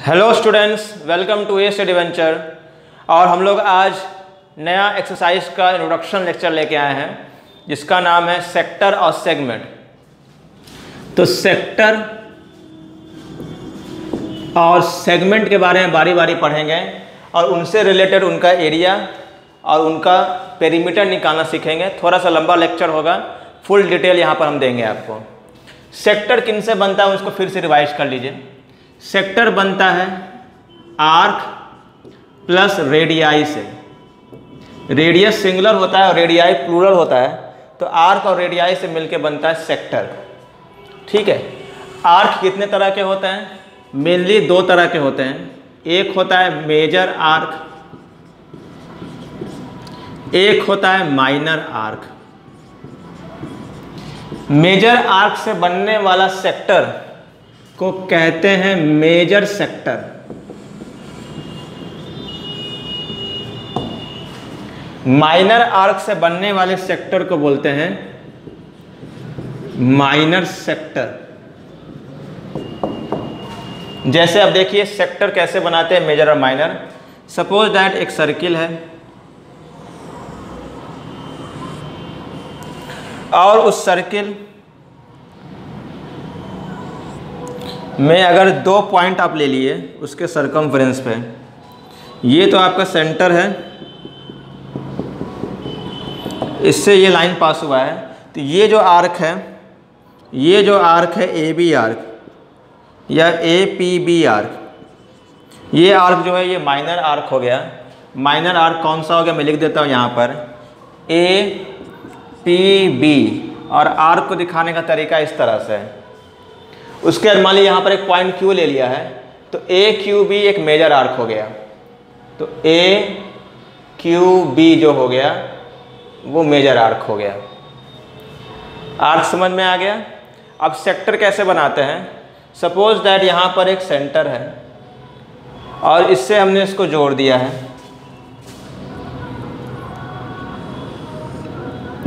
Hello students, welcome to a study venture. और हम लोग आज नया एक्सरसाइज का इंट्रोडक्शन लेक्चर लेके आए हैं जिसका नाम है सेक्टर और सेगमेंट। तो सेक्टर और सेगमेंट के बारे में बारी बारी पढ़ेंगे और उनसे रिलेटेड उनका एरिया और उनका पेरीमीटर निकालना सीखेंगे। थोड़ा सा लंबा लेक्चर होगा, फुल डिटेल यहाँ पर हम देंगे आपको। सेक्टर किन से बनता है उसको फिर से रिवाइज कर लीजिए। सेक्टर बनता है आर्क प्लस रेडियाई से। रेडियस सिंगुलर होता है और रेडियाई प्लूरल होता है, तो आर्क और रेडियाई से मिलके बनता है सेक्टर। ठीक है। आर्क कितने तरह के होते हैं? मेनली दो तरह के होते हैं। एक होता है मेजर आर्क, एक होता है माइनर आर्क। मेजर आर्क से बनने वाला सेक्टर को कहते हैं मेजर सेक्टर। माइनर आर्क से बनने वाले सेक्टर को बोलते हैं माइनर सेक्टर। जैसे अब देखिए सेक्टर कैसे बनाते हैं मेजर और माइनर। सपोज दैट एक सर्किल है और उस सर्किल में अगर दो पॉइंट आप ले लिए उसके सरकमफ्रेंस पे, ये तो आपका सेंटर है, इससे ये लाइन पास हुआ है, तो ये जो आर्क है, ये जो आर्क है ए बी आर्क या ए पी बी आर्क, ये आर्क जो है ये माइनर आर्क हो गया। माइनर आर्क कौन सा हो गया? मैं लिख देता हूँ यहाँ पर ए पी बी, और आर्क को दिखाने का तरीका इस तरह से है। उसके बाद मान लीजिए यहाँ पर एक पॉइंट Q ले लिया है, तो ए क्यू बी एक मेजर आर्क हो गया, तो ए क्यू बी जो हो गया वो मेजर आर्क हो गया। आर्क समझ में आ गया। अब सेक्टर कैसे बनाते हैं? सपोज दैट यहाँ पर एक सेंटर है और इससे हमने इसको जोड़ दिया है,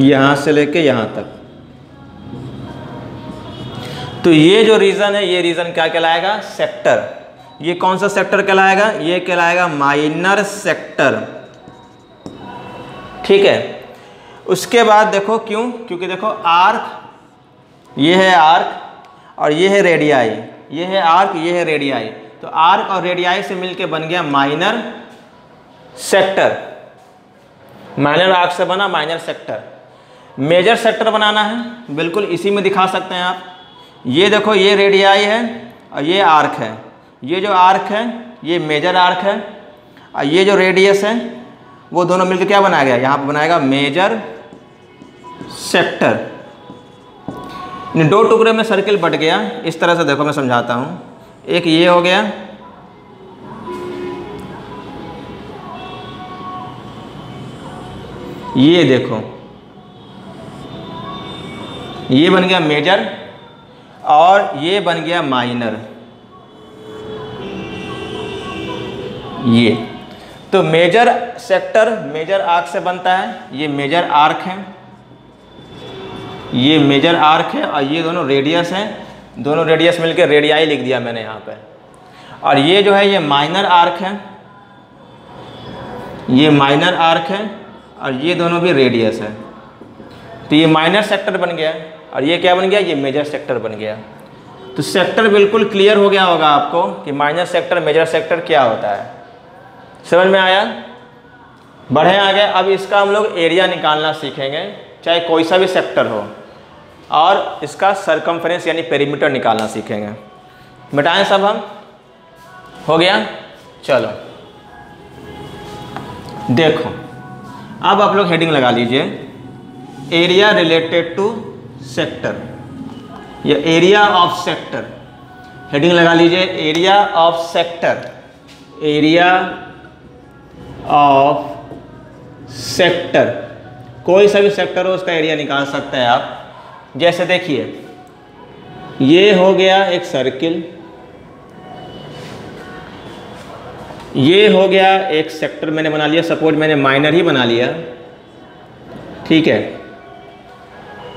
यहाँ से लेके यहाँ तक। तो ये जो रीजन है, ये रीजन क्या कहलाएगा? सेक्टर। ये कौन सा सेक्टर कहलाएगा? ये कहलाएगा माइनर सेक्टर। ठीक है। उसके बाद देखो क्यों? क्योंकि देखो आर्क, ये है आर्क और ये है रेडियाई, ये है आर्क, ये है रेडियाई, तो आर्क और रेडियाई से मिलके बन गया माइनर सेक्टर। माइनर आर्क से बना माइनर सेक्टर। मेजर सेक्टर बनाना है, बिल्कुल इसी में दिखा सकते हैं आप। ये देखो, ये रेडियाई है और ये आर्क है। ये जो आर्क है ये मेजर आर्क है और ये जो रेडियस है वो दोनों मिलकर क्या बनाया गया? यहाँ पर बनाएगा मेजर सेक्टर। दो टुकड़े में सर्किल बट गया। इस तरह से देखो, मैं समझाता हूँ। एक ये हो गया, ये देखो, ये बन गया मेजर और ये बन गया माइनर। ये तो मेजर सेक्टर मेजर आर्क से बनता है। ये मेजर आर्क है, ये मेजर आर्क है और ये दोनों रेडियस हैं। दोनों रेडियस मिलकर रेडियाई लिख दिया मैंने यहाँ पे। और ये जो है ये माइनर आर्क है, ये माइनर आर्क है और ये दोनों भी रेडियस है। तो ये माइनर सेक्टर बन गया और ये क्या बन गया? ये मेजर सेक्टर बन गया। तो सेक्टर बिल्कुल क्लियर हो गया होगा आपको कि माइनर सेक्टर मेजर सेक्टर क्या होता है। समझ में आया? बढ़े आगे। अब इसका हम लोग एरिया निकालना सीखेंगे, चाहे कोई सा भी सेक्टर हो, और इसका सरकमफ्रेंस यानी पेरीमीटर निकालना सीखेंगे। मिटाएं सब हम? हो गया? चलो देखो, अब आप लोग हेडिंग लगा लीजिए, एरिया रिलेटेड टू सेक्टर या एरिया ऑफ सेक्टर। हेडिंग लगा लीजिए, area of sector. Area of sector, कोई सा भी सेक्टर हो उसका एरिया निकाल सकते हैं आप। जैसे देखिए, ये हो गया एक सर्किल, ये हो गया एक सेक्टर मैंने बना लिया। सपोज मैंने माइनर ही बना लिया, ठीक है।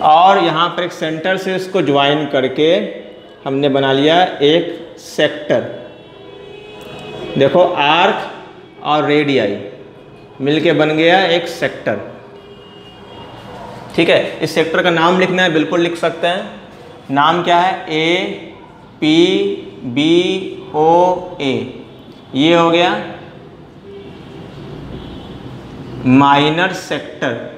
और यहाँ पर एक सेंटर से इसको ज्वाइन करके हमने बना लिया एक सेक्टर। देखो आर्क और रेडियाई मिलके बन गया एक सेक्टर। ठीक है, इस सेक्टर का नाम लिखना है, बिल्कुल लिख सकते हैं। नाम क्या है? ए पी बी ओ ए। ये हो गया माइनर सेक्टर।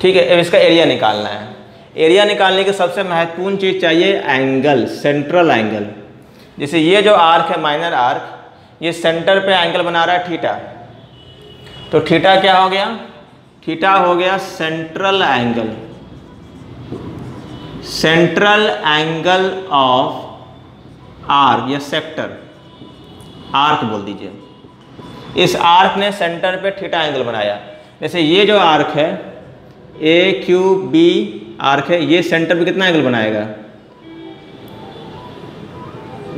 ठीक है, अब इसका एरिया निकालना है। एरिया निकालने की सबसे महत्वपूर्ण चीज़ चाहिए एंगल, सेंट्रल एंगल। जैसे ये जो आर्क है माइनर आर्क, ये सेंटर पे एंगल बना रहा है थीटा, तो थीटा क्या हो गया? थीटा हो गया central angle, central angle of arc या सेक्टर, आर्क बोल दीजिए। इस आर्क ने सेंटर पे थीटा एंगल बनाया। जैसे ये जो आर्क है ए क्यू बी आर्क है, ये सेंटर पे कितना एंगल बनाएगा?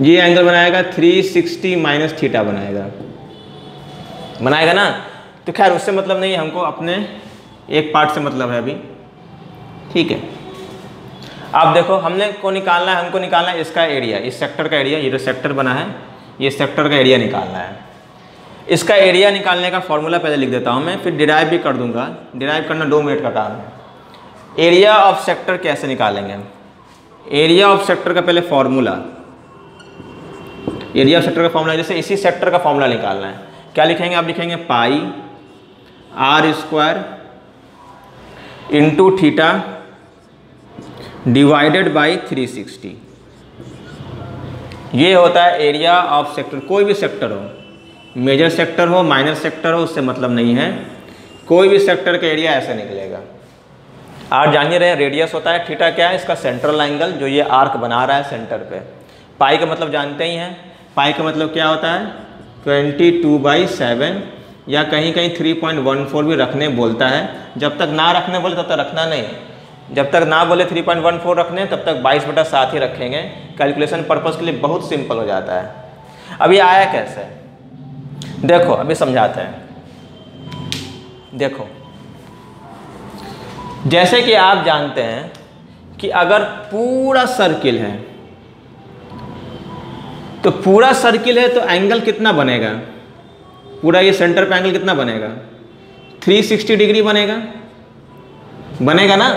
ये एंगल बनाएगा 360 माइनस थीटा बनाएगा ना। तो खैर उससे मतलब नहीं है, हमको अपने एक पार्ट से मतलब है अभी। ठीक है, आप देखो हमने को निकालना है, हमको निकालना है इसका एरिया, इस सेक्टर का एरिया। ये जो सेक्टर बना है ये सेक्टर का एरिया निकालना है। इसका एरिया निकालने का फॉर्मूला पहले लिख देता हूँ मैं, फिर डिराइव भी कर दूंगा। डिराइव करना 2 मिनट का काम है। एरिया ऑफ सेक्टर कैसे निकालेंगे? एरिया ऑफ सेक्टर का पहले फॉर्मूला, एरिया ऑफ सेक्टर का फॉर्मूला, जैसे इसी सेक्टर का फॉर्मूला निकालना है। क्या लिखेंगे? आप लिखेंगे pi r square into theta divided by 360। ये होता है एरिया ऑफ सेक्टर। कोई भी सेक्टर हो, मेजर सेक्टर हो, माइनर सेक्टर हो, उससे मतलब नहीं है। कोई भी सेक्टर का एरिया ऐसे निकलेगा। आप जान ही रहे हैं रेडियस होता है, थीटा क्या है? इसका सेंट्रल एंगल, जो ये आर्क बना रहा है सेंटर पे। पाई का मतलब जानते ही हैं। पाई का मतलब क्या होता है? 22/7, या कहीं कहीं 3.14 भी रखने बोलता है। जब तक ना रखने बोले तब तक रखना नहीं। जब तक ना बोले 3.14 रखने, तब तक 22/7 ही रखेंगे। कैलकुलेशन पर्पज़ के लिए बहुत सिंपल हो जाता है। अब ये आया कैसे? देखो अभी समझाते हैं। देखो, जैसे कि आप जानते हैं कि अगर पूरा सर्किल है, तो पूरा सर्किल है तो एंगल कितना बनेगा? पूरा ये सेंटर पे एंगल कितना बनेगा? 360 डिग्री बनेगा ना।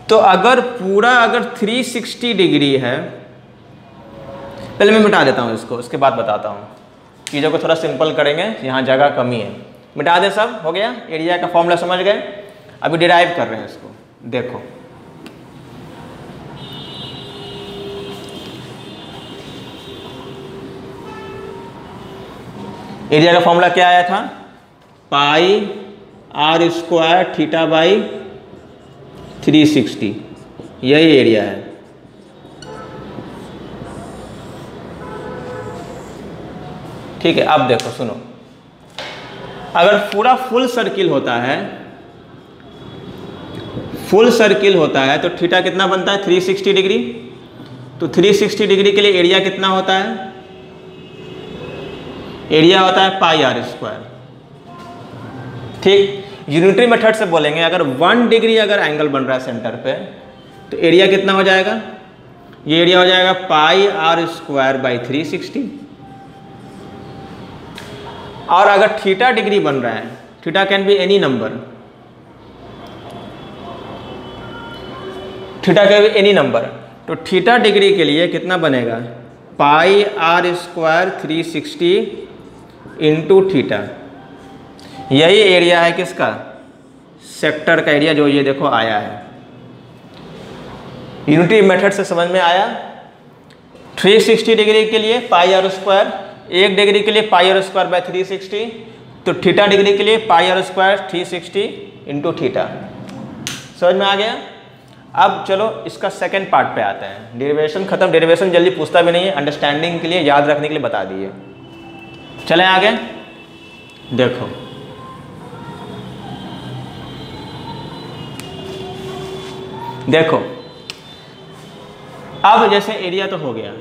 तो अगर पूरा 360 डिग्री है, पहले मैं मिटा देता हूँ इसको, उसके बाद बताता हूँ। चीज़ों को थोड़ा सिंपल करेंगे, यहाँ जगह कमी है। मिटा दे, सब हो गया। एरिया का फॉर्मूला समझ गए। अभी डिराइव कर रहे हैं इसको। देखो एरिया का फॉर्मूला क्या आया था? पाई आर स्क्वायर थीटा बाई 360, यही एरिया है। ठीक है, अब देखो सुनो, अगर पूरा फुल सर्किल होता है, फुल सर्किल होता है तो थीटा कितना बनता है? 360 डिग्री। तो 360 डिग्री के लिए एरिया कितना होता है? एरिया होता है पाई आर स्क्वायर। ठीक, यूनिटरी मेथड से बोलेंगे, अगर 1 डिग्री अगर एंगल बन रहा है सेंटर पे, तो एरिया कितना हो जाएगा? ये एरिया हो जाएगा पाई आर स्क्वायर बाई 360। और अगर थीटा डिग्री बन रहा है, theta can be any number, theta can be any number, तो थीटा डिग्री के लिए कितना बनेगा? पाई आर स्क्वायर 360 इंटू थीटा। यही एरिया है किसका? सेक्टर का एरिया, जो ये देखो आया है। यूनिटरी मेथड से समझ में आया। 360 डिग्री के लिए पाई आर स्क्वायर, 1 डिग्री के लिए पाई आर स्क्वायर बाय 360, तो थीटा डिग्री के लिए पाई आर स्क्वायर 360 इंटू थीटा। समझ में आ गया। अब चलो इसका सेकंड पार्ट पे आते हैं। डेरिवेशन खत्म। डेरिवेशन जल्दी पूछता भी नहीं है, अंडरस्टैंडिंग के लिए, याद रखने के लिए बता दिए। चलें आगे। देखो देखो अब जैसे एरिया तो हो गया,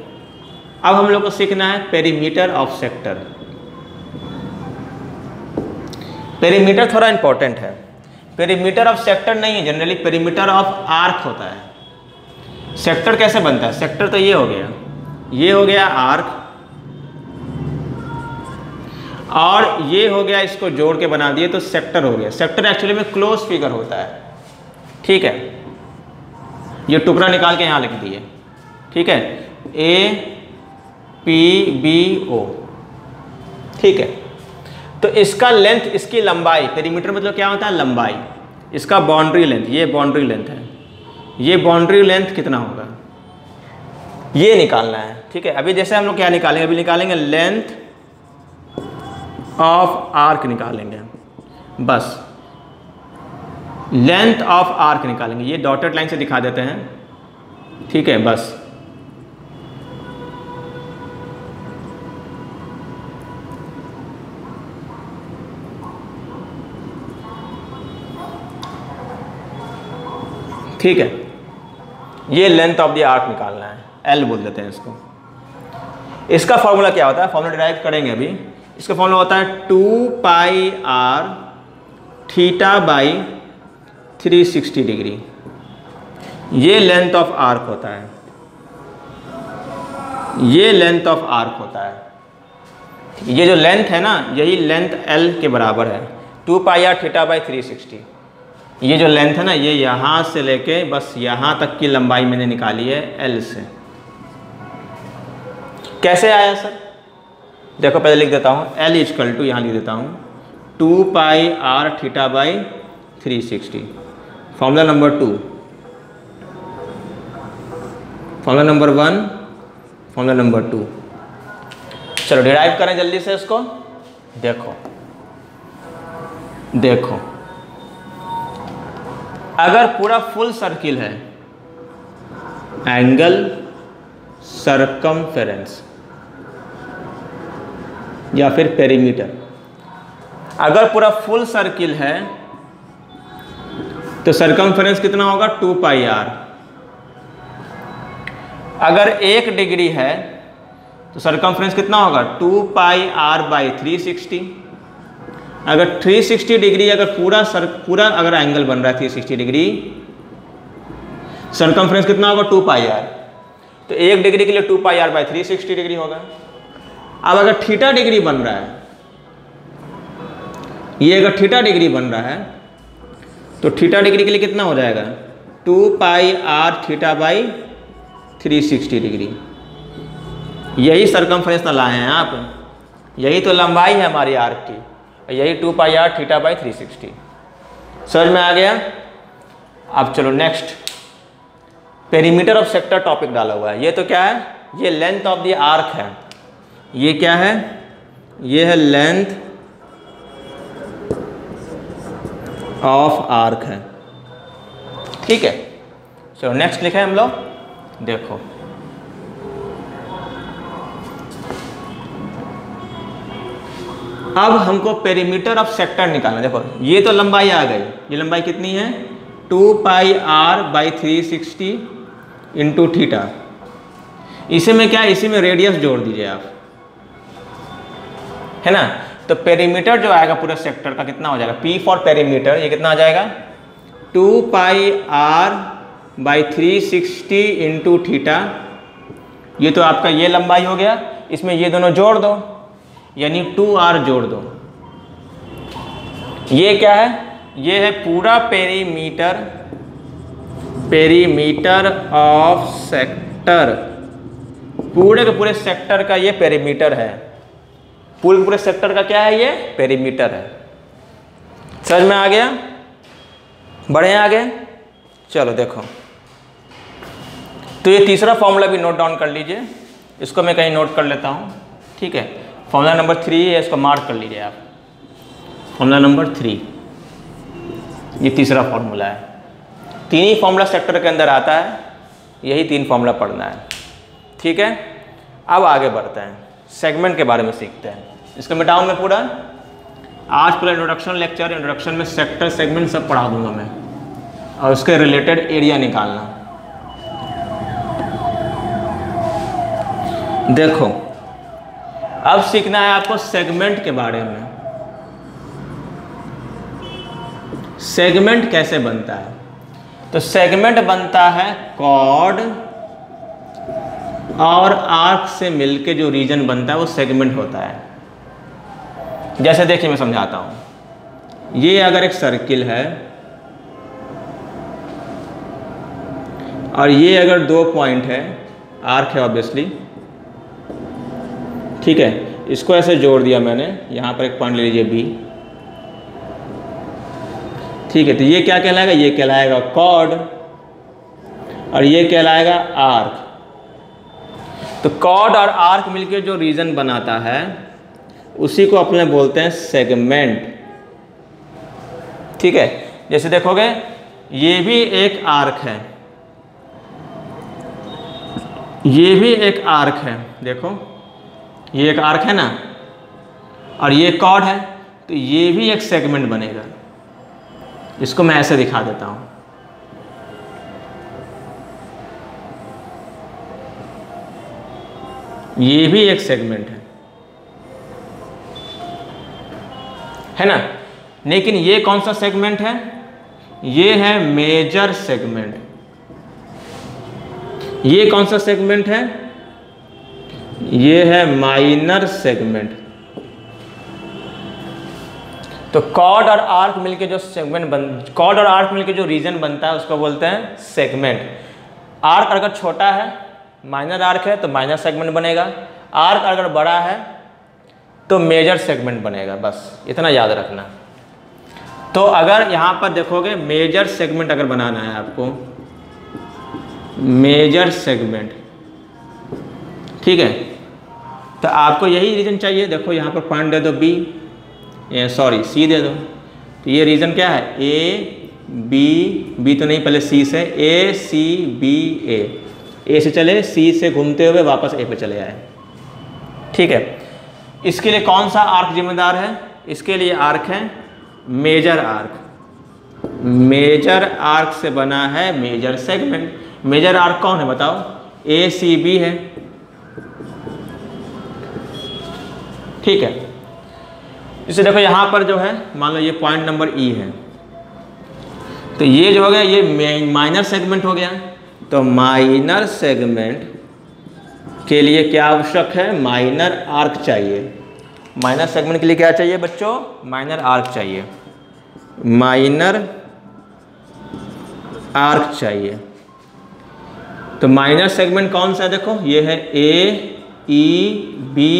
अब हम लोग को सीखना है पेरीमीटर ऑफ सेक्टर। पेरीमीटर थोड़ा इंपॉर्टेंट है। पेरीमीटर ऑफ सेक्टर नहीं है, जनरली पेरीमीटर ऑफ आर्क होता है। सेक्टर कैसे बनता है? सेक्टर तो ये हो गया, ये हो गया आर्क, और ये हो गया, इसको जोड़ के बना दिए तो सेक्टर हो गया। सेक्टर एक्चुअली में क्लोज फिगर होता है, ठीक है। ये टुकड़ा निकाल के यहाँ लिख दिए, ठीक है, APBO, ठीक है। तो इसका लेंथ, इसकी लंबाई, पेरीमीटर मतलब क्या होता है, लंबाई, इसका बाउंड्री लेंथ, ये बाउंड्री लेंथ है, ये बाउंड्री लेंथ कितना होगा ये निकालना है, ठीक है। अभी जैसे हम लोग क्या निकालेंगे, अभी निकालेंगे लेंथ ऑफ आर्क निकालेंगे, बस लेंथ ऑफ आर्क निकालेंगे। ये डॉटेड लाइन से दिखा देते हैं, ठीक है, बस। ठीक है, ये लेंथ ऑफ द आर्क निकालना है, L बोल देते हैं इसको। इसका फॉर्मूला क्या होता है, फॉर्मूला डिराइव करेंगे अभी। इसका फॉर्मूला होता है 2 पाई r थीटा बाई 360 डिग्री। ये लेंथ ऑफ आर्क होता है, ये लेंथ ऑफ आर्क होता है। ये जो लेंथ है ना, यही लेंथ L के बराबर है, 2 पाई r थीटा बाई 360। ये जो लेंथ है ना, ये यहाँ से लेके बस यहाँ तक की लंबाई मैंने निकाली है L से। कैसे आया सर, देखो पहले लिख देता हूँ, L इक्वल टू, यहाँ लिख देता हूँ 2 पाई r theta by 360। Formula number 2, formula number 1, formula number 2। चलो डिराइव करें जल्दी से इसको। देखो देखो, अगर पूरा फुल सर्किल है, एंगल सरकमफेरेंस या फिर पेरीमीटर, अगर पूरा फुल सर्किल है तो सरकमफेरेंस कितना होगा, 2 पाई r। अगर 1 डिग्री है तो सरकमफेरेंस कितना होगा, 2 पाई r बाई 360। अगर 360 डिग्री, अगर पूरा अगर एंगल बन रहा है 360 डिग्री, सरकमफेरेंस कितना होगा, 2 पाई r। तो 1 डिग्री के लिए 2 पाई r बाई 360 डिग्री होगा। अब अगर थीटा डिग्री बन रहा है, ये अगर थीटा डिग्री बन रहा है तो थीटा डिग्री के लिए कितना हो जाएगा, 2 पाई r थीटा बाई 360 डिग्री। यही सरकमफेरेंस ना लाए हैं आप, यही तो लंबाई है हमारी आर्क की, यही 2 पाई r थीटा बाई 360। समझ में आ गया। अब चलो next, perimeter of sector topic डाला हुआ है। ये तो क्या है, ये लेंथ ऑफ द आर्क है। ये क्या है, ये है लेंथ ऑफ आर्क है, ठीक है। चलो नेक्स्ट लिखे हम लोग, देखो अब हमको पेरीमीटर ऑफ सेक्टर निकालना। देखो ये तो लंबाई आ गई, ये लंबाई कितनी है, 2 पाई r बाई 360 इंटू थीटा। इसी में क्या है, इसी में रेडियस जोड़ दीजिए आप, है ना। तो पेरीमीटर जो आएगा पूरे सेक्टर का कितना हो जाएगा, P फॉर पेरीमीटर, ये कितना आ जाएगा, 2 पाई r बाई 360 इंटू थीटा। ये तो आपका ये लंबाई हो गया, इसमें ये दोनों जोड़ दो, यानी 2r जोड़ दो। ये क्या है, ये है पूरा पेरीमीटर, पेरीमीटर ऑफ सेक्टर, पूरे के पूरे सेक्टर का ये पेरीमीटर है। पूरे के पूरे सेक्टर का क्या है, ये पेरीमीटर है। समझ में आ गया, बढ़े आगे। चलो देखो, तो ये तीसरा फॉर्मूला भी नोट डाउन कर लीजिए, इसको मैं कहीं नोट कर लेता हूँ, ठीक है। फॉर्मूला नंबर 3 है, इसको मार्क कर लीजिए आप, फॉर्मूला नंबर 3, ये तीसरा फॉर्मूला है। 3 ही फॉर्मूला सेक्टर के अंदर आता है, यही 3 फॉर्मूला पढ़ना है, ठीक है। अब आगे बढ़ते हैं, सेगमेंट के बारे में सीखते हैं। इसको मिटाऊंगा पूरा, आज पूरा इंट्रोडक्शन लेक्चर, इंट्रोडक्शन में सेक्टर सेगमेंट सब पढ़ा दूंगा मैं, और उसके रिलेटेड एरिया निकालना। देखो अब सीखना है आपको सेगमेंट के बारे में। सेगमेंट कैसे बनता है, तो सेगमेंट बनता है कॉर्ड और आर्क से मिलके जो रीजन बनता है वो सेगमेंट होता है। जैसे देखिए मैं समझाता हूँ, ये अगर एक सर्किल है और ये अगर 2 पॉइंट है, आर्क है ऑब्वियसली, ठीक है, इसको ऐसे जोड़ दिया मैंने, यहाँ पर एक पॉइंट ले लीजिए बी, ठीक है, तो ये क्या कहलाएगा, ये कहलाएगा कॉर्ड और ये कहलाएगा आर्क। तो कॉर्ड और आर्क मिलकर जो रीजन बनाता है उसी को अपने बोलते हैं सेगमेंट, ठीक है। जैसे देखोगे ये भी एक आर्क है, ये भी एक आर्क है, देखो ये एक आर्क है ना, और ये कॉर्ड है, तो ये भी एक सेगमेंट बनेगा। इसको मैं ऐसे दिखा देता हूं, ये भी एक सेगमेंट है ना। लेकिन ये कौन सा सेगमेंट है, ये है मेजर सेगमेंट। ये कौन सा सेगमेंट है, ये है माइनर सेगमेंट। तो कॉर्ड और आर्क मिलके जो सेगमेंट कॉर्ड और आर्क मिलके जो रीजन बनता है उसको बोलते हैं सेगमेंट। आर्क अगर छोटा है, माइनर आर्क है, तो माइनर सेगमेंट बनेगा। आर्क अगर बड़ा है तो मेजर सेगमेंट बनेगा। बस इतना याद रखना। तो अगर यहाँ पर देखोगे मेजर सेगमेंट अगर बनाना है आपको, मेजर सेगमेंट, ठीक है, तो आपको यही रीजन चाहिए। देखो यहाँ पर पॉइंट दे दो बी, सॉरी सी दे दो, तो ये रीजन क्या है, ए बी तो नहीं, पहले सी से, ए सी बी ए से चले, सी से घूमते हुए वापस ए पे चले आए, ठीक है। इसके लिए कौन सा आर्क जिम्मेदार है, इसके लिए आर्क है मेजर आर्क। मेजर आर्क से बना है मेजर सेगमेंट। मेजर आर्क कौन है बताओ, ए सी बी है, ठीक है। इसे देखो यहाँ पर जो है, मान लो ये पॉइंट नंबर ई है, तो ये जो हो गया ये माइनर सेगमेंट हो गया। तो माइनर सेगमेंट के लिए क्या आवश्यक है, माइनर आर्क चाहिए। माइनर सेगमेंट के लिए क्या चाहिए बच्चों, माइनर आर्क चाहिए, माइनर आर्क चाहिए। तो माइनर सेगमेंट कौन सा है, देखो ये है ए ई बी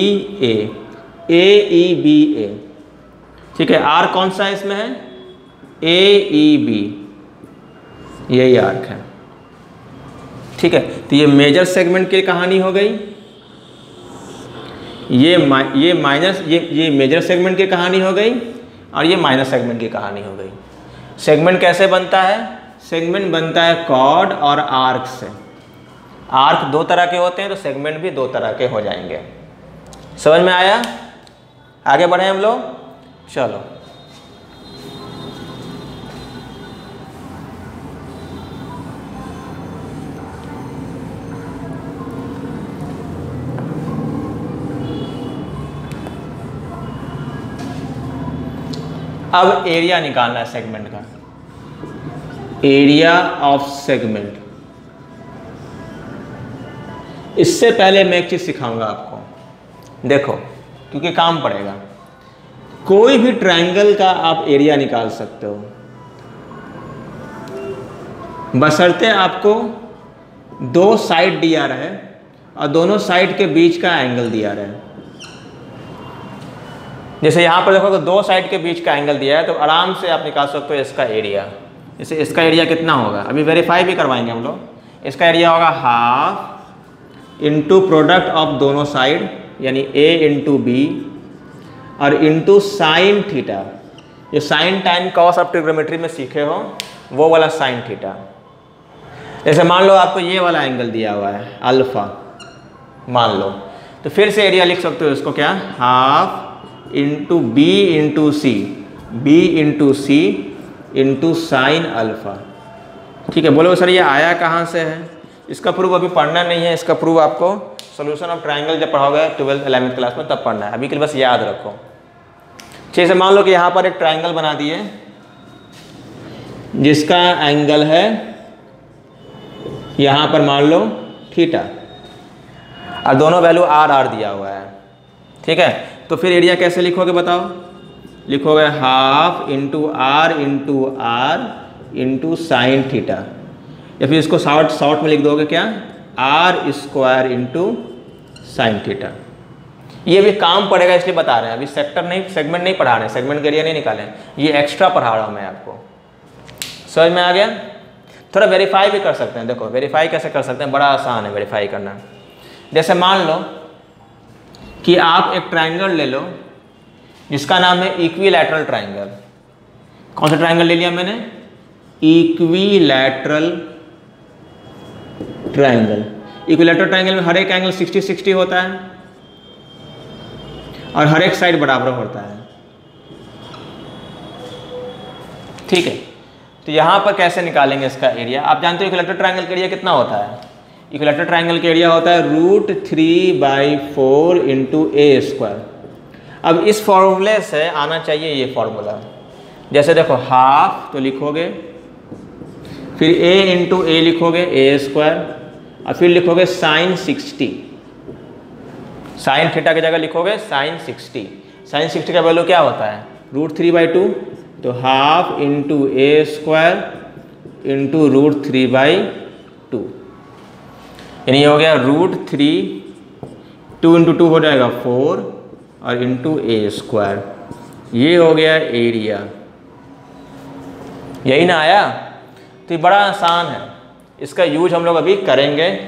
ए, ठीक है। आर्क कौन सा है इसमें है, ए ई बी, यही आर्क है, ठीक है। तो ये मेजर सेगमेंट की कहानी हो गई, ये मेजर सेगमेंट की कहानी हो गई, और ये माइनर सेगमेंट की कहानी हो गई। सेगमेंट कैसे बनता है, सेगमेंट बनता है कॉर्ड और आर्क से। आर्क 2 तरह के होते हैं, तो सेगमेंट भी 2 तरह के हो जाएंगे। समझ में आया, आगे बढ़े हम लोग, चलो। अब एरिया निकालना है सेगमेंट का, एरिया ऑफ सेगमेंट। इससे पहले मैं एक चीज सिखाऊंगा आपको, देखो क्योंकि काम पड़ेगा। कोई भी ट्रायंगल का आप एरिया निकाल सकते हो, बशर्ते आपको 2 साइड दिया रहे और दोनों साइड के बीच का एंगल दिया रहे। जैसे यहाँ पर देखो 2 साइड के बीच का एंगल दिया है, तो आराम से आप निकाल सकते हो इसका एरिया। जैसे इसका एरिया कितना होगा, अभी वेरीफाई भी करवाएंगे हम लोग। इसका एरिया होगा हाफ इंटू प्रोडक्ट ऑफ दोनों साइड, यानी ए इंटू बी, और इंटू साइन थीटा। ये साइन टाइन कॉस आप ट्रिग्नोमेट्री में सीखे हो, वो वाला साइन थीटा। जैसे मान लो आपको ये वाला एंगल दिया हुआ है अल्फा, मान लो, तो फिर से एरिया लिख सकते हो इसको क्या, हाफ इंटू बी इंटू सी, बी इंटू सी इंटू साइन अल्फा, ठीक है। बोलो सर ये आया कहाँ से है, इसका प्रूफ अभी पढ़ना नहीं है, इसका प्रूफ आपको सॉल्यूशन ऑफ ट्रायंगल जब पढ़ोगे 12th 11th क्लास में तब पढ़ना है। अभी के लिए बस याद रखो। ठीक है, मान लो कि यहाँ पर एक ट्रायंगल बना दिए जिसका एंगल है यहाँ पर मान लो थीटा, और दोनों वैल्यू आर आर दिया हुआ है, ठीक है। तो फिर एरिया कैसे लिखोगे बताओ? लिखोगे half into R into sine theta, या फिर इसको शॉर्ट में लिख दोगे क्या, R square into sine theta. ये भी काम पड़ेगा इसलिए बता रहे हैं, अभी सेगमेंट नहीं पढ़ा रहे हैं, सेगमेंट का एरिया नहीं निकालें, ये एक्स्ट्रा पढ़ा रहा हूँ मैं आपको। समझ में आ गया? थोड़ा वेरीफाई भी कर सकते हैं। देखो वेरीफाई कैसे कर सकते हैं, बड़ा आसान है वेरीफाई करना। जैसे मान लो कि आप एक ट्राइंगल ले लो जिसका नाम है इक्विलैटरल ट्राइंगल। कौन सा ट्राइंगल ले लिया मैंने? Equilateral triangle. इक्विलैटरल ट्राइंगल में हर एक एंगल 60-60 होता है और हर एक साइड बराबर होता है, ठीक है। तो यहाँ पर कैसे निकालेंगे इसका एरिया? आप जानते हो इक्विलैटरल ट्राइंगल का एरिया कितना होता है? इक्विलैटरल ट्राइंगल का एरिया होता है √3/4 इंटू ए स्क्वायर। अब इस फॉर्मूले से आना चाहिए ये फॉर्मूला। जैसे देखो हाफ तो लिखोगे, फिर ए इंटू ए लिखोगे ए स्क्वायर, और फिर लिखोगे साइन 60, साइन थीटा की जगह लिखोगे साइन 60। साइन 60 का वैल्यू क्या होता है? √3/2, तो हाफ इंटू ए स्क्वायर इंटू √3/2, यानी हो गया √3, 2 इंटू 2 हो जाएगा 4 और इंटू ए स्क्वायर। ये हो गया एरिया, यही ना आया? तो ये बड़ा आसान है, इसका यूज हम लोग अभी करेंगे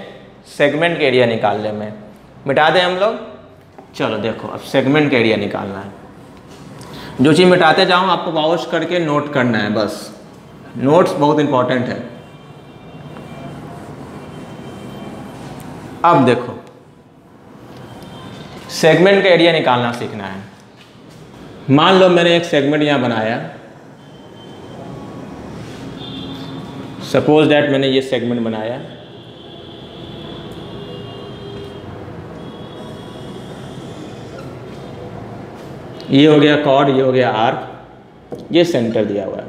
सेगमेंट के एरिया निकालने में। मिटा दें हम लोग? चलो देखो अब सेगमेंट का एरिया निकालना है। जो चीज़ मिटाते जाऊँ आपको पॉज करके नोट करना है, बस नोट्स बहुत इंपॉर्टेंट है। अब देखो सेगमेंट का एरिया निकालना सीखना है। मान लो मैंने एक सेगमेंट यहाँ बनाया, सपोज दैट मैंने ये सेगमेंट बनाया, ये हो गया कॉर्ड, ये हो गया आर्क, ये सेंटर दिया हुआ है।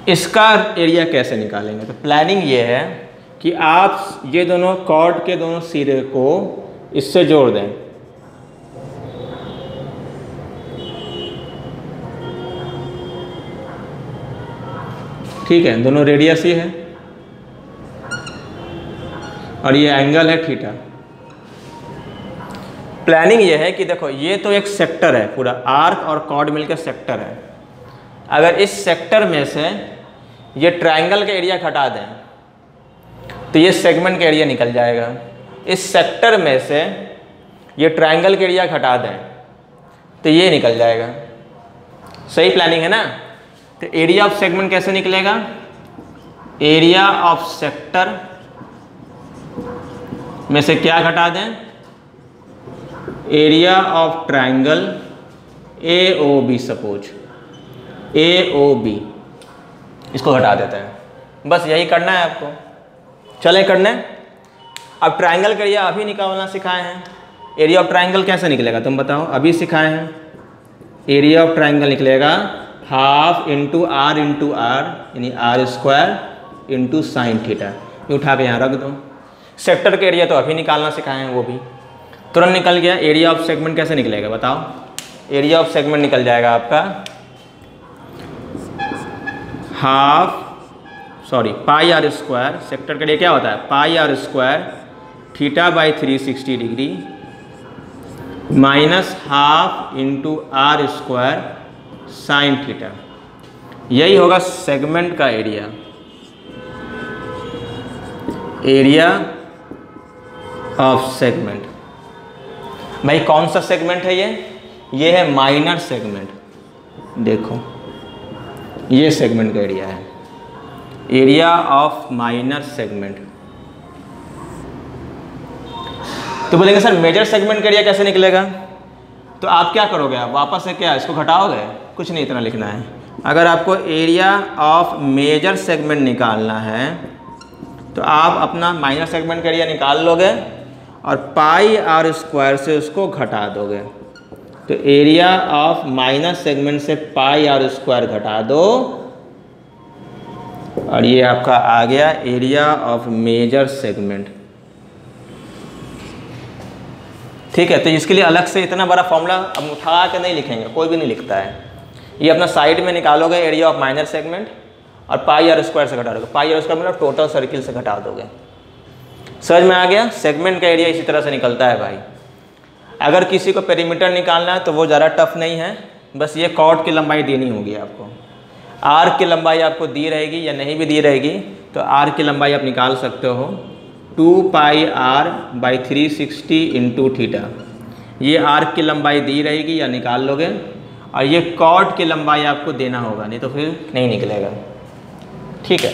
इसका एरिया कैसे निकालेंगे? तो प्लानिंग ये है कि आप ये दोनों कॉर्ड के दोनों सिरे को इससे जोड़ दें, ठीक है। दोनों रेडियस ही है और ये एंगल है थीटा। प्लानिंग ये है कि देखो ये तो एक सेक्टर है, पूरा आर्क और कॉर्ड मिलकर सेक्टर है। अगर इस सेक्टर में से ये ट्रायंगल का एरिया घटा दें तो ये सेगमेंट का एरिया निकल जाएगा। इस सेक्टर में से ये ट्रायंगल का एरिया घटा दें तो ये निकल जाएगा। सही प्लानिंग है ना? तो एरिया ऑफ सेगमेंट कैसे निकलेगा? एरिया ऑफ सेक्टर में से क्या घटा दें? Area of triangle AOB, suppose AOB, इसको घटा देते हैं। बस यही करना है आपको। चले करने। अब ट्रायंगल का एरिया अभी निकालना सिखाए हैं। एरिया ऑफ ट्रायंगल कैसे निकलेगा तुम बताओ? अभी सिखाए हैं। एरिया ऑफ ट्रायंगल निकलेगा हाफ इंटू आर यानी R square into sine theta. ये उठा के यहाँ रख दो। सेक्टर का एरिया तो अभी निकालना सिखाए हैं, वो भी तुरंत निकल गया। एरिया ऑफ सेगमेंट कैसे निकलेगा बताओ? एरिया ऑफ सेगमेंट निकल जाएगा आपका पाई आर स्क्वायर। सेक्टर के लिए क्या होता है? Pi r square θ/360 degree minus half into r square sine theta. यही होगा सेगमेंट का एरिया। Area of segment. भाई कौन सा सेगमेंट है ये है माइनर सेगमेंट। देखो ये सेगमेंट का एरिया है, एरिया ऑफ माइनर सेगमेंट। तो बोलेंगे सर मेजर सेगमेंट का एरिया कैसे निकलेगा? तो आप क्या करोगे? आप वापस से क्या इसको घटाओगे? कुछ नहीं, इतना लिखना है। अगर आपको एरिया ऑफ मेजर सेगमेंट निकालना है तो आप अपना माइनर सेगमेंट का एरिया निकाल लोगे और पाई आर स्क्वायर से उसको घटा दोगे। तो एरिया ऑफ माइनर सेगमेंट से पाई आर स्क्वायर घटा दो और ये आपका आ गया एरिया ऑफ मेजर सेगमेंट। ठीक है, तो इसके लिए अलग से इतना बड़ा फॉर्मूला हम उठा के नहीं लिखेंगे, कोई भी नहीं लिखता है। ये अपना साइड में निकालोगे एरिया ऑफ माइनर सेगमेंट और पाई आर स्क्वायर से घटा दोगे। पाई आर स्क्वायर मतलब टोटल सर्किल से घटा दोगे। समझ में आ गया? सेगमेंट का एरिया इसी तरह से निकलता है भाई। अगर किसी को पेरीमीटर निकालना है तो वो ज़्यादा टफ नहीं है, बस ये कॉर्ड की लंबाई देनी होगी आपको। आर्क की लंबाई आपको दी रहेगी या नहीं भी दी रहेगी तो आर्क की लंबाई आप निकाल सकते हो 2πr/360 इंटू थीटा। ये आर्क की लंबाई दी रहेगी या निकाल लोगे, और ये कॉर्ड की लंबाई आपको देना होगा, नहीं तो फिर नहीं निकलेगा। ठीक है,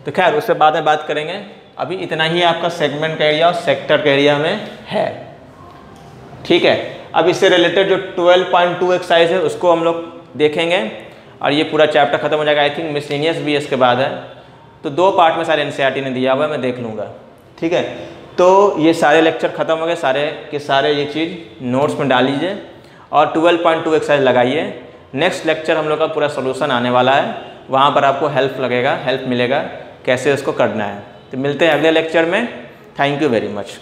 तो खैर उससे बाद में बात करेंगे। अभी इतना ही आपका सेगमेंट का एरिया और सेक्टर के एरिया में है। ठीक है, अब इससे रिलेटेड जो 12.2 एक्सरसाइज है उसको हम लोग देखेंगे और ये पूरा चैप्टर खत्म हो जाएगा। आई थिंक मिसलेनियस भी इसके बाद है, तो 2 पार्ट में सारे एनसीईआरटी ने दिया हुआ है, मैं देख लूँगा। ठीक है, तो ये सारे लेक्चर खत्म हो गए, सारे के सारे ये चीज़ नोट्स में डाल लीजिए और 12.2 एक्सरसाइज लगाइए। नेक्स्ट लेक्चर हम लोग का पूरा सोल्यूशन आने वाला है, वहाँ पर आपको हेल्प मिलेगा कैसे उसको करना है। तो मिलते हैं अगले लेक्चर में। Thank you very much.